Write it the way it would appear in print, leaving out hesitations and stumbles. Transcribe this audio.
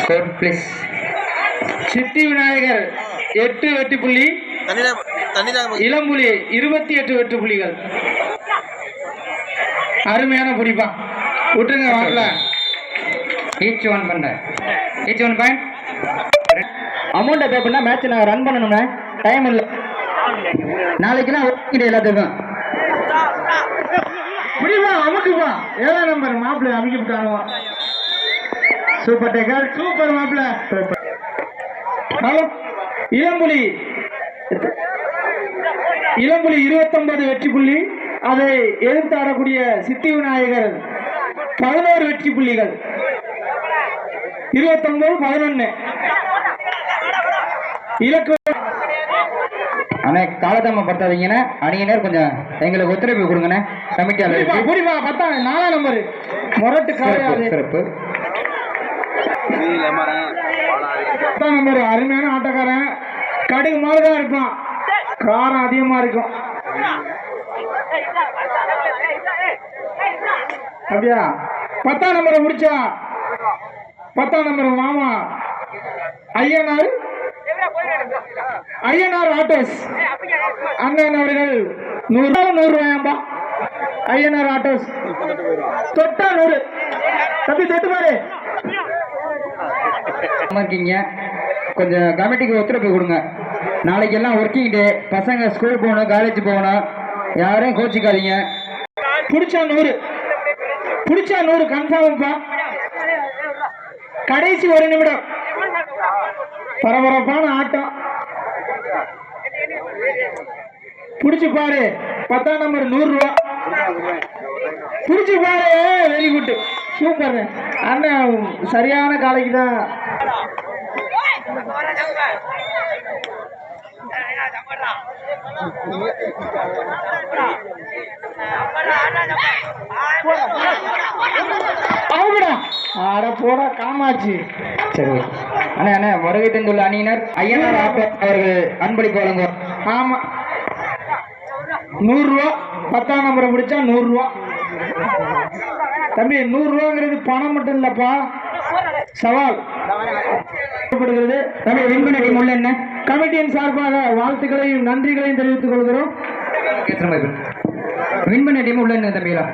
Score please. Siddhi Vinayagar 8 வெற்றி புள்ளி, இளம்புலி 28 வெற்றி புள்ளிகள். அருமையான புடிப்பா, விட்டுருங்க வாங்கல. ஈச் ஒன் பண்றேன், ஈச் ஒன் பாயிண்ட். அமௌண்ட்டை பே பண்ணா மேட்ச் நாங்கள் ரன் பண்ணணும்னா டைம் இல்லை. நாளைக்குலாம் ஓகே எல்லாத்துக்கும் முடியுமா? அமுக்குப்பா. 7ஆம் நம்பர் மாப்பிள்ளை அமுக்கி விட்டானுவா. சூப்பர் டேக்கர், சூப்பர் மாப்பிள்ள. இளம்புலி 29 வெற்றி புள்ளி. அதை எதிர்த்து ஆடக்கூடிய சித்தி விநாயகர் 11 வெற்றி புள்ளிகள். 29-11 இலக்கு. அண்ணே காலதாம படுத்தாதீங்கண்ணே, அணியினர் கொஞ்சம் எங்களுக்கு ஒத்துழைப்பு கொடுங்கண்ணே. கமிட்டியாளர் 4ஆம் நம்பர் மொரட்டு சிறப்பு. 10ஆம் நம்பர் அருமையான ஆட்டக்காரன், கடுகு மாதிரிதான் இருப்பான், காரம் அதிகமா இருக்கும். அப்படியா? 10ஆம் நம்பரை முடிச்சா 10ஆம் நம்பர் மாமா ஐயனார் ஆட்டோஸ் அண்ணன் அவர்கள் 100 ரூபாயாம்பா. ஐயனார் ஆட்டோஸ் தொட்டா 100. தம்பி தொட்டு பாரு. கொஞ்சம் கமிட்டிக்கு ஒத்துழைப்பு கொடுங்க. நாளைக்கு எல்லாம் ஒர்க்கிங் டே, பசங்க ஸ்கூல் போகணும், காலேஜ் போகணும், யாரையும் கோச்சிக்காதீங்க. பிடிச்சா 100 கன்ஃபார்ம்ப்பா. கடைசி 1 நிமிடம் பரபரப்பான ஆட்டம். பிடிச்சு பாரு. 10ஆம் நம்பர் 100 ரூபா. பிடிச்சு பாரு. வெரி குட், சூப்பர் அண்ணன், சரியான காலைக்கு தான். ஆட போட காமாச்சு. சரி அண்ணே, அண்ணே வருகை தந்துள்ள அணியினர் ஐயனார் அவர்கள் அன்பளிப்பு வழங்குவார். ஆமா 100 ரூபா. 10ஆம் நம்பரை முடிச்சா 100 ரூபா. தம்பி 100 ரூபாங்கிறது பணம் மட்டும் இல்லப்பா, சவால். தம்பி விண்பண்ண டீம் உள்ள என்ன கமிட்டியின் சார்பாக வாழ்த்துக்களையும் நன்றிகளையும் தெரிவித்துக் கொள்கிறோம். விண்பண்ண டீம் உள்ள என்ன தம்பிகளா?